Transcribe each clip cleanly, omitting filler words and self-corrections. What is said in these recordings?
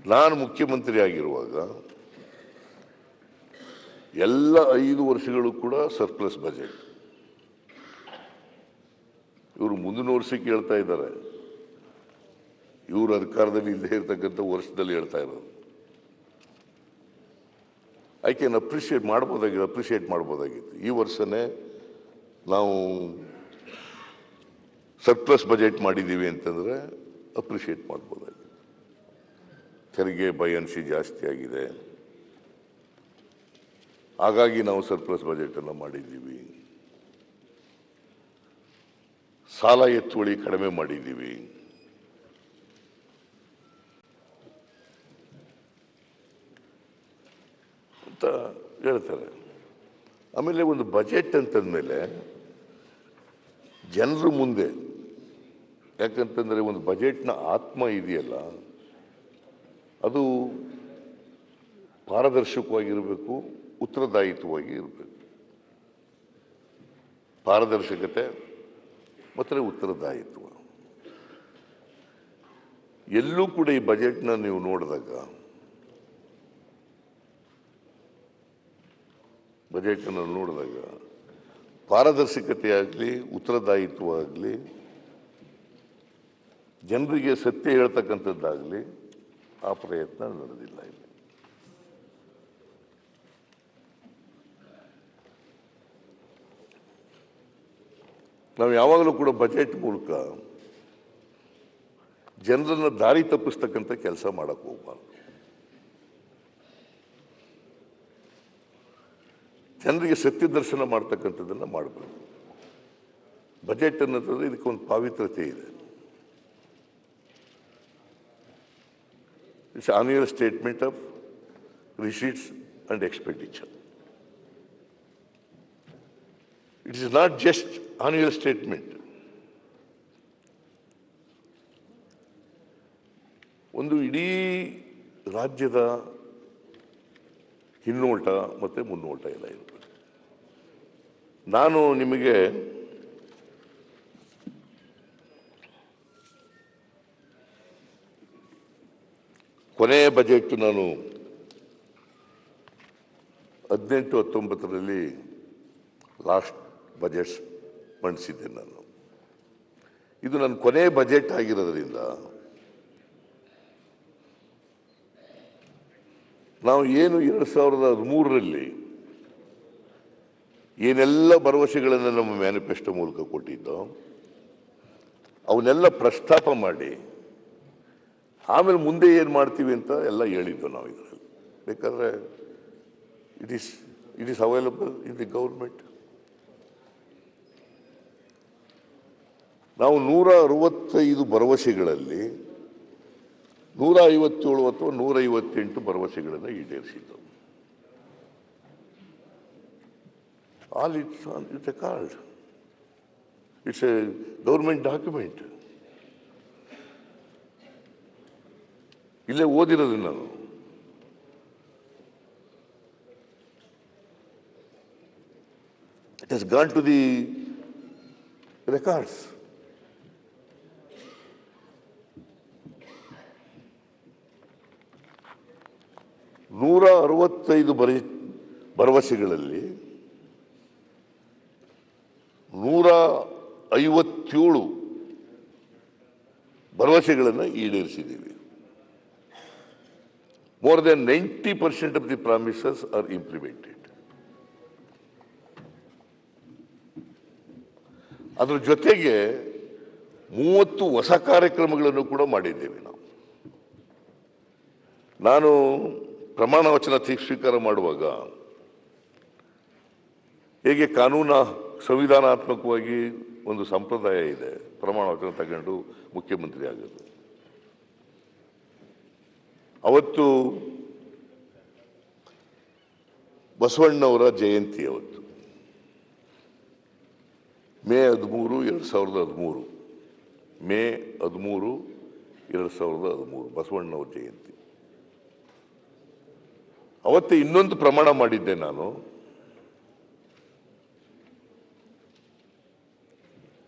ನಾನು ಮುಖ್ಯಮಂತ್ರಿ ಆಗಿರುವಾಗ ಎಲ್ಲ 5 ವರ್ಷಗಳು ಕೂಡ ಸರ್ಪ್ಲಸ್ ಬಜೆಟ್. ಇವರು ಮುಂದಿನ ವರ್ಷಕ್ಕೆ ಹೇಳ್ತಾ ಇದ್ದಾರೆ, ಇವರು ಅಧಿಕಾರದಲ್ಲಿ ಇಲ್ಲದೆ ಇರತಕ್ಕಂಥ ವರ್ಷದಲ್ಲಿ ಹೇಳ್ತಾ ಇರೋದು. ಐ ಕ್ಯಾನ್ ಅಪ್ರಿಷಿಯೇಟ್ ಮಾಡ್ಬೋದಾಗಿತ್ತು. ಈ ವರ್ಷನೇ ನಾವು ಸರ್ಪ್ಲಸ್ ಬಜೆಟ್ ಮಾಡಿದ್ದೀವಿ ಅಂತಂದ್ರೆ ಅಪ್ರಿಷಿಯೇಟ್ ಮಾಡ್ಬೋದಾಗಿತ್ತು. ತೆರಿಗೆ ಬಯನ್ಸಿ ಜಾಸ್ತಿ ಆಗಿದೆ, ಹಾಗಾಗಿ ನಾವು ಸರ್ಪ್ಲಸ್ ಬಜೆಟ್ ಅನ್ನು ಮಾಡಿದ್ದೀವಿ. ಸಾಲ ಎತ್ತುವಳಿ ಕಡಿಮೆ ಮಾಡಿದ್ದೀವಿ ಅಂತ ಹೇಳ್ತಾರೆ. ಆಮೇಲೆ ಒಂದು ಬಜೆಟ್ ಅಂತಂದ್ಮೇಲೆ ಜನರ ಮುಂದೆ, ಯಾಕಂತಂದ್ರೆ ಒಂದು ಬಜೆಟ್ನ ಆತ್ಮ ಇದೆಯಲ್ಲ, ಅದು ಪಾರದರ್ಶಕವಾಗಿರಬೇಕು, ಉತ್ತರದಾಯಿತ್ವವಾಗಿ ಇರಬೇಕು. ಪಾರದರ್ಶಕತೆ ಮತ್ತು ಉತ್ತರದಾಯಿತ್ವ ಎಲ್ಲೂ ಕೂಡ ಈ ಬಜೆಟ್ನ ನೀವು ನೋಡಿದಾಗ, ಪಾರದರ್ಶಕತೆ ಆಗಲಿ, ಉತ್ತರದಾಯಿತ್ವ ಆಗಲಿ, ಜನರಿಗೆ ಸತ್ಯ ಹೇಳ್ತಕ್ಕಂಥದ್ದಾಗಲಿ ಆ ಪ್ರಯತ್ನ ನಡೆದಿಲ್ಲ. ಇಲ್ಲಿ ನಾವು ಯಾವಾಗಲೂ ಕೂಡ ಬಜೆಟ್ ಮೂಲಕ ಜನರನ್ನ ದಾರಿ ತಪ್ಪಿಸ್ತಕ್ಕಂಥ ಕೆಲಸ ಮಾಡಕ್ಕೆ ಹೋಗಬಾರ್ದು. ಜನರಿಗೆ ಸತ್ಯ ದರ್ಶನ ಮಾಡ್ತಕ್ಕಂಥದ್ದನ್ನು ಮಾಡಬೇಕು. ಬಜೆಟ್ ಅನ್ನೋದ್ರೆ ಇದಕ್ಕೊಂದು ಪಾವಿತ್ರತೆ ಇದೆ. It's annual statement of receipts and expenditure. It is not just annual statement. ಒಂದು ಇಡೀ ರಾಜ್ಯದ ಹಿನ್ನೋಟ ಮತ್ತು ಮುನ್ನೋಟ ಎಲ್ಲ ಇರಬೇಕು. ನಾನು ನಿಮಗೆ ಕೊನೆಯ ಬಜೆಟ್ ನಾನು 18-19ರಲ್ಲಿ ಲಾಸ್ಟ್ ಬಜೆಟ್ ಮಂಡಿಸಿದ್ದೆ ನಾನು. ಇದು ನನ್ನ ಕೊನೆಯ ಬಜೆಟ್ ಆಗಿರೋದ್ರಿಂದ ನಾವು ಏನು 2013ರಲ್ಲಿ ಏನೆಲ್ಲ ಭರವಸೆಗಳನ್ನು ನಮ್ಮ ಮ್ಯಾನಿಫೆಸ್ಟೋ ಮೂಲಕ ಕೊಟ್ಟಿದ್ದೋ ಅವನ್ನೆಲ್ಲ ಪ್ರಸ್ತಾಪ ಮಾಡಿ ಆಮೇಲೆ ಮುಂದೆ ಏನು ಮಾಡ್ತೀವಿ ಅಂತ ಎಲ್ಲ ಹೇಳಿದ್ದು ನಾವು. ಇದರಲ್ಲಿ ಬೇಕಾದ್ರೆ it is available in the government. ನಾವು 165 ಭರವಸೆಗಳಲ್ಲಿ 157 ಅಥವಾ 158 ಭರವಸೆಗಳನ್ನು ಈಡೇರಿಸಿದ್ದು. All it's a card, it's a government document. ಇಲ್ಲೇ ಓದಿರೋದು ನಾನು. It has gone to the records. ನೂರ 65 ಭರವಸೆಗಳಲ್ಲಿ 157 ಭರವಸೆಗಳನ್ನು ಈಡೇರಿಸಿದ್ದೀವಿ. More than 90% of the promises are implemented. ಅದರ ಜೊತೆಗೆ 30 ಹೊಸ ಕಾರ್ಯಕ್ರಮಗಳನ್ನು ಕೂಡ ಮಾಡಿದ್ದೇವೆ ನಾವು. ನಾನು ಪ್ರಮಾಣ ವಚನ ಸ್ವೀಕಾರ ಮಾಡುವಾಗ ಹೇಗೆ ಸಂವಿಧಾನಾತ್ಮಕವಾಗಿ ಒಂದು ಸಂಪ್ರದಾಯ ಇದೆ, ಪ್ರಮಾಣ ವಚನ ತಗೊಂಡು ಮುಖ್ಯಮಂತ್ರಿ ಆಗೋದು. ಅವತ್ತು ಬಸವಣ್ಣವರ ಜಯಂತಿ, ಅವತ್ತು ಮೇ 13, 2013, ಮೇ 13, 2013 ಬಸವಣ್ಣವರ ಜಯಂತಿ. ಅವತ್ತೇ ಇನ್ನೊಂದು ಪ್ರಮಾಣ ಮಾಡಿದ್ದೆ ನಾನು.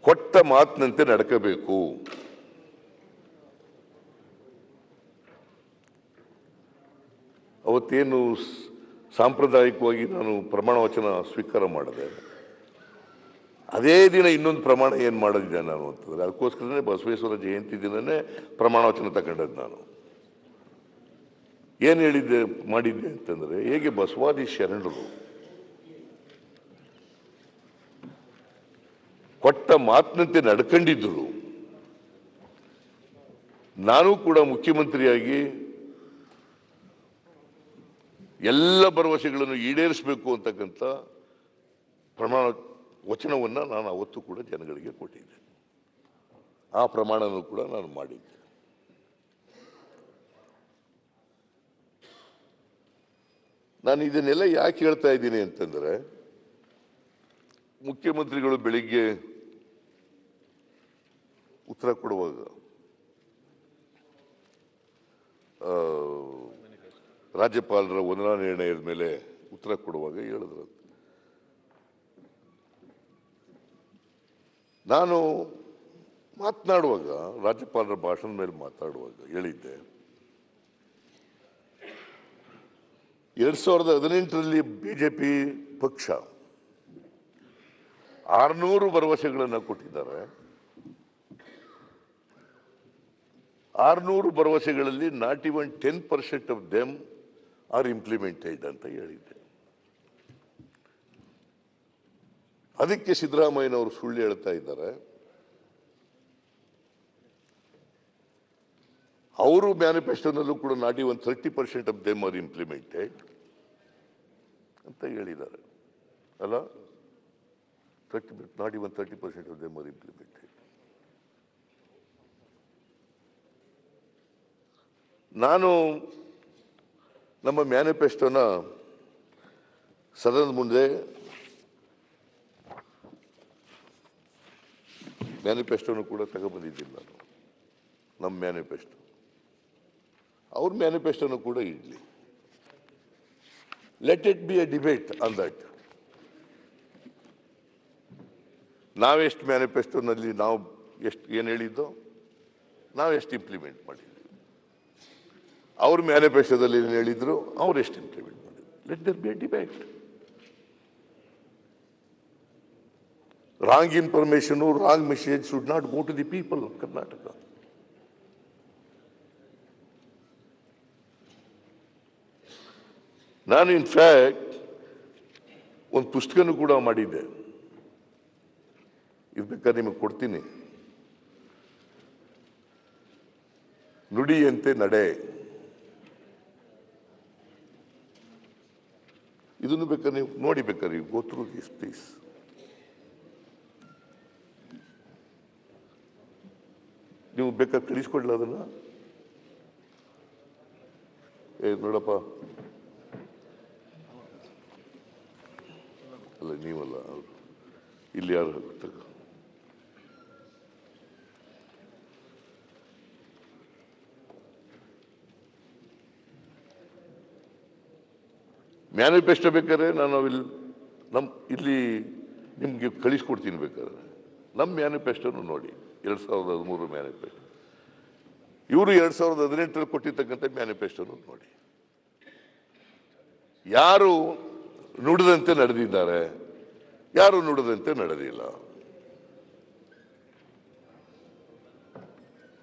ಕೊಟ್ಟ ಮಾತಿನಂತೆ ನಡ್ಕಬೇಕು. ಅವತ್ತೇನು ಸಾಂಪ್ರದಾಯಿಕವಾಗಿ ನಾನು ಪ್ರಮಾಣ ವಚನ ಸ್ವೀಕಾರ ಮಾಡಿದೆ, ಅದೇ ದಿನ ಇನ್ನೊಂದು ಪ್ರಮಾಣ ಏನು ಮಾಡೋದಿದೆ ನಾನು ಅಂತಂದರೆ, ಅದಕ್ಕೋಸ್ಕರನೇ ಬಸವೇಶ್ವರ ಜಯಂತಿ ದಿನನೇ ಪ್ರಮಾಣ ವಚನ ತಗೊಂಡದ್ದು. ನಾನು ಏನು ಹೇಳಿದ್ದೆ ಮಾಡಿದ್ದೆ ಅಂತಂದರೆ, ಹೇಗೆ ಬಸವಾದಿ ಶರಣರು ಕೊಟ್ಟ ಮಾತಿನಂತೆ ನಡ್ಕೊಂಡಿದ್ದರು, ನಾನು ಕೂಡ ಮುಖ್ಯಮಂತ್ರಿಯಾಗಿ ಎಲ್ಲ ಭರವಸೆಗಳನ್ನು ಈಡೇರಿಸಬೇಕು ಅಂತಕ್ಕಂಥ ಪ್ರಮಾಣ ವಚನವನ್ನು ನಾನು ಅವತ್ತು ಕೂಡ ಜನಗಳಿಗೆ ಕೊಟ್ಟಿದ್ದೆ. ಆ ಪ್ರಮಾಣನೂ ಕೂಡ ನಾನು ಮಾಡಿದ್ದೆ. ನಾನು ಇದನ್ನೆಲ್ಲ ಯಾಕೆ ಹೇಳ್ತಾ ಇದ್ದೀನಿ ಅಂತಂದರೆ, ಮುಖ್ಯಮಂತ್ರಿಗಳು ಬೆಳಿಗ್ಗೆ ಉತ್ತರ ಕೊಡುವಾಗ ರಾಜ್ಯಪಾಲರ ವಂದನಾ ನಿರ್ಣಯದ ಮೇಲೆ ಉತ್ತರ ಕೊಡುವಾಗ ಹೇಳಿದ್ರು, ನಾನು ಮಾತನಾಡುವಾಗ ರಾಜ್ಯಪಾಲರ ಭಾಷಣದ ಮೇಲೆ ಮಾತಾಡುವಾಗ ಹೇಳಿದ್ದೆ, 2018ರಲ್ಲಿ ಬಿಜೆಪಿ ಪಕ್ಷ 600 ಭರವಸೆಗಳನ್ನು ಕೊಟ್ಟಿದ್ದಾರೆ. 600 ಭರವಸೆಗಳಲ್ಲಿ not even 10% of them are implemented ಅಂತ ಹೇಳಿದ್ದೆ. ಅದಕ್ಕೆ ಸಿದ್ದರಾಮಯ್ಯನವರು ಸುಳ್ಳು ಹೇಳ್ತಾ ಇದ್ದಾರೆ. ಅವರು ಮ್ಯಾನಿಫೆಸ್ಟೋನಲ್ಲೂ ಕೂಡ not even 30% of them are implemented ಅಂತ ಹೇಳಿದ್ದಾರೆ ಅಲ್ಲ. Not even 30% of them are implemented. ನಾನು ನಮ್ಮ ಮ್ಯಾನಿಫೆಸ್ಟೋನ ಸದನದ ಮುಂದೆ ಮ್ಯಾನಿಫೆಸ್ಟೋನು ಕೂಡ ತಗೊಬಂದಿದ್ದೀನಿ. ನಾನು ನಮ್ಮ ಮ್ಯಾನಿಫೆಸ್ಟೋ, ಅವ್ರ ಮ್ಯಾನಿಫೆಸ್ಟೋನು ಕೂಡ ಇರಲಿ. Let it be a debate on that. ನಾವೆಷ್ಟು ಮ್ಯಾನಿಫೆಸ್ಟೋನಲ್ಲಿ ನಾವು ಎಷ್ಟು ಏನು ಹೇಳಿದ್ದೋ, ನಾವು ಎಷ್ಟು ಇಂಪ್ಲಿಮೆಂಟ್ ಮಾಡಿದ್ವಿ, ಅವ್ರ ಮ್ಯಾನಿಫೆಸ್ಟೋದಲ್ಲಿ ಏನು ಹೇಳಿದ್ರು, ಅವ್ರು ಎಷ್ಟು ಇಂಪ್ಲಿಮೆಂಟ್ ಮಾಡಿದ್ರು. Let there be a debate. Wrong information, wrong message should not go to the people of Karnataka. ನಾನು ಇನ್ಫ್ಯಾಕ್ಟ್ ಒಂದು ಪುಸ್ತಕನೂ ಕೂಡ ಮಾಡಿದ್ದೆ, ಇದು ಬೇಕಾದ್ರೆ ನಿಮಗೆ ಕೊಡ್ತೀನಿ. ನುಡಿಯಂತೆ ನಡೆ. ಇದನ್ನು ಬೇಕಾದ್ರೆ ನೀವು ನೋಡಿ, ಬೇಕಾದ್ರೆ ನೀವು ಗೋ ಥ್ರೂ ದಿಸ್ ಪ್ಲೀಸ್. ನೀವು ಬೇಕಾದ್ರೆ ಕಳಿಸ್ಕೊಡ್ಲ ಅದನ್ನ. ನೋಡಪ್ಪ, ಅಲ್ಲ ನೀವಲ್ಲ, ಅವರು ಇಲ್ಲಿ ಯಾರು ಮ್ಯಾನಿಫೆಸ್ಟೋ ಬೇಕಾದ್ರೆ ನಾನು ಇಲ್ಲಿ ನಿಮಗೆ ಕಳಿಸ್ಕೊಡ್ತೀನಿ. ಬೇಕಾದ್ರೆ ನಮ್ಮ ಮ್ಯಾನಿಫೆಸ್ಟೋನು ನೋಡಿ, 2013 ಮ್ಯಾನಿಫೆಸ್ಟೋ. ಇವರು 2018ರಲ್ಲಿ ಕೊಟ್ಟಿರ್ತಕ್ಕಂಥ ಮ್ಯಾನಿಫೆಸ್ಟೋನು ನೋಡಿ. ಯಾರು ನುಡಿದಂತೆ ನಡೆದಿದ್ದಾರೆ, ಯಾರು ನುಡಿದಂತೆ ನಡೆದಿಲ್ಲ.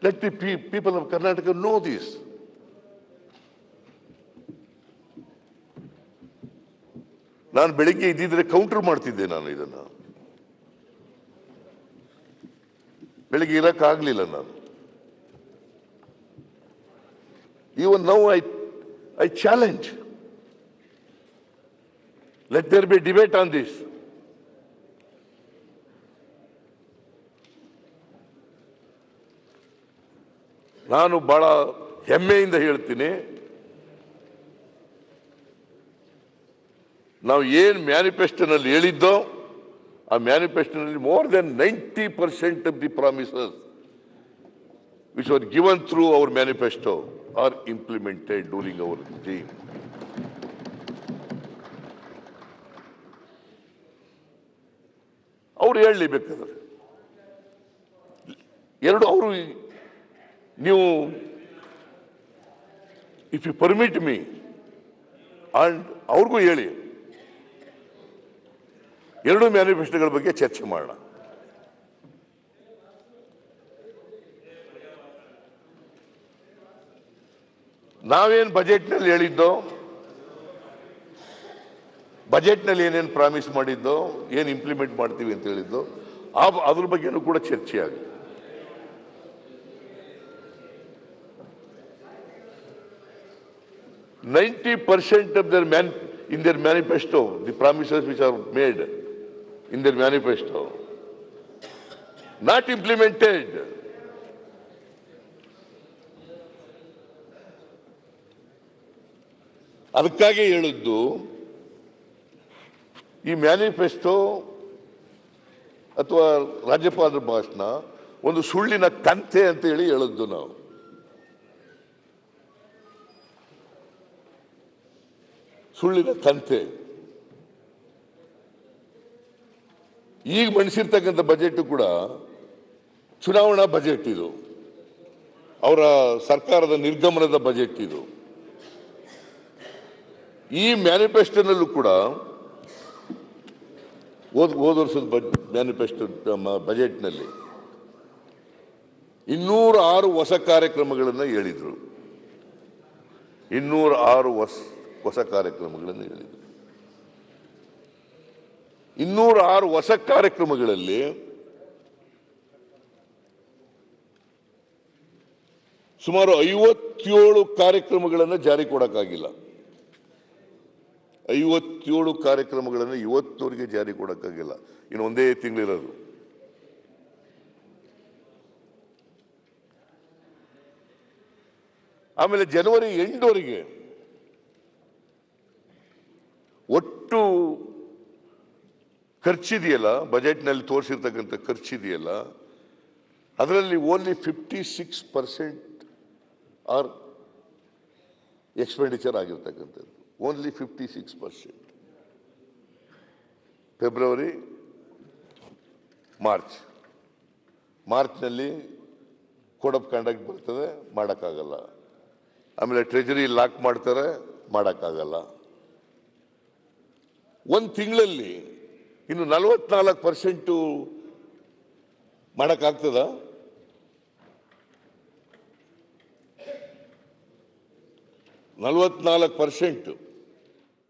Let the people of Karnataka know this. ನಾನು ಬೆಳಿಗ್ಗೆ ಇದ್ದಿದ್ರೆ ಕೌಂಟರ್ ಮಾಡ್ತಿದ್ದೆ. ನಾನು ಇದನ್ನ ಬೆಳಿಗ್ಗೆ ಇರಕ್ಕಾಗಲಿಲ್ಲ. ನಾನು even now I challenge. Let there be debate on this. ನಾನು ಬಹಳ ಹೆಮ್ಮೆಯಿಂದ ಹೇಳ್ತೀನಿ, ನಾವು ಏನು ಮ್ಯಾನಿಫೆಸ್ಟೋನಲ್ಲಿ ಹೇಳಿದ್ದೋ, ಆ ಮ್ಯಾನಿಫೆಸ್ಟೋನಲ್ಲಿ more than 90% of the promises which are given through our manifesto are implemented during our team. ಅವ್ರು ಹೇಳಲಿ ಬೇಕಾದ್ರೆ ಎರಡು. ಅವರು ನೀವು, if you permit me, and ಅವ್ರಿಗೂ ಹೇಳಿ, ಎರಡು ಮ್ಯಾನಿಫೆಸ್ಟೋಗಳ ಬಗ್ಗೆ ಚರ್ಚೆ ಮಾಡೋಣ. ನಾವೇನು ಬಜೆಟ್ನಲ್ಲಿ ಹೇಳಿದ್ದೋ, ಬಜೆಟ್ನಲ್ಲಿ ಏನೇನು ಪ್ರಾಮಿಸ್ ಮಾಡಿದ್ದೋ, ಏನು ಇಂಪ್ಲಿಮೆಂಟ್ ಮಾಡ್ತೀವಿ ಅಂತ ಹೇಳಿದ್ದೋ, ಅದ್ರ ಬಗ್ಗೆನೂ ಕೂಡ ಚರ್ಚೆ ಆಗಿದೆ. "90% of in their manifesto, the promises which are made in their manifesto, not implemented." ಅದಕ್ಕಾಗಿ ಹೇಳಿದ್ದು, ಈ ಮ್ಯಾನಿಫೆಸ್ಟೋ ಅಥವಾ ರಾಜ್ಯಪಾಲರ ಭಾಷಣ ಒಂದು ಸುಳ್ಳಿನ ಕಂತೆ ಅಂತ ಹೇಳಿದ್ದು ನಾವು. ಸುಳ್ಳಿನ ಕಂತೆ. ಈಗ ಮಂಡಿಸಿರ್ತಕ್ಕಂಥ ಬಜೆಟ್ ಕೂಡ ಚುನಾವಣಾ ಬಜೆಟ್ ಇದು, ಅವರ ಸರ್ಕಾರದ ನಿರ್ಗಮನದ ಬಜೆಟ್ ಇದು. ಈ ಮ್ಯಾನಿಫೆಸ್ಟೋನಲ್ಲೂ ಕೂಡ ಹೋದ ವರ್ಷದ ಮ್ಯಾನಿಫೆಸ್ಟೋ ಬಜೆಟ್ನಲ್ಲಿ 206 ಹೊಸ ಕಾರ್ಯಕ್ರಮಗಳನ್ನು ಹೇಳಿದರು. 206 ಹೊಸ ಕಾರ್ಯಕ್ರಮಗಳನ್ನು ಹೇಳಿದರು. 206 ಹೊಸ ಕಾರ್ಯಕ್ರಮಗಳಲ್ಲಿ ಸುಮಾರು 57 ಕಾರ್ಯಕ್ರಮಗಳನ್ನು ಜಾರಿ ಕೊಡಕ್ಕಾಗಿಲ್ಲ. 57 ಕಾರ್ಯಕ್ರಮಗಳನ್ನು ಇವತ್ತವರೆಗೆ ಜಾರಿ ಕೊಡಕ್ಕಾಗಿಲ್ಲ. ಇನ್ನು ಒಂದೇ ತಿಂಗಳಿರೋದು. ಆಮೇಲೆ ಜನವರಿ 8ವರೆಗೆ ಒಟ್ಟು ಖರ್ಚಿದೆಯಲ್ಲ, ಬಜೆಟ್ನಲ್ಲಿ ತೋರಿಸಿರ್ತಕ್ಕಂಥ ಖರ್ಚಿದೆಯಲ್ಲ, ಅದರಲ್ಲಿ ಓನ್ಲಿ 56% ಆರ್ ಎಕ್ಸ್ಪೆಂಡಿಚರ್ ಆಗಿರ್ತಕ್ಕಂಥದ್ದು. ಓನ್ಲಿ 56%. ಫೆಬ್ರವರಿ, ಮಾರ್ಚ್ನಲ್ಲಿ ಕೋಡ್ ಆಫ್ ಕಂಡಕ್ಟ್ ಬರ್ತದೆ, ಮಾಡೋಕ್ಕಾಗಲ್ಲ. ಆಮೇಲೆ ಟ್ರೆಜರಿ ಲಾಕ್ ಮಾಡ್ತಾರೆ, ಮಾಡೋಕ್ಕಾಗಲ್ಲ. ಒಂದು ತಿಂಗಳಲ್ಲಿ ಇನ್ನು 44% ಮಾಡೋಕ್ಕಾಗ್ತದ? 44%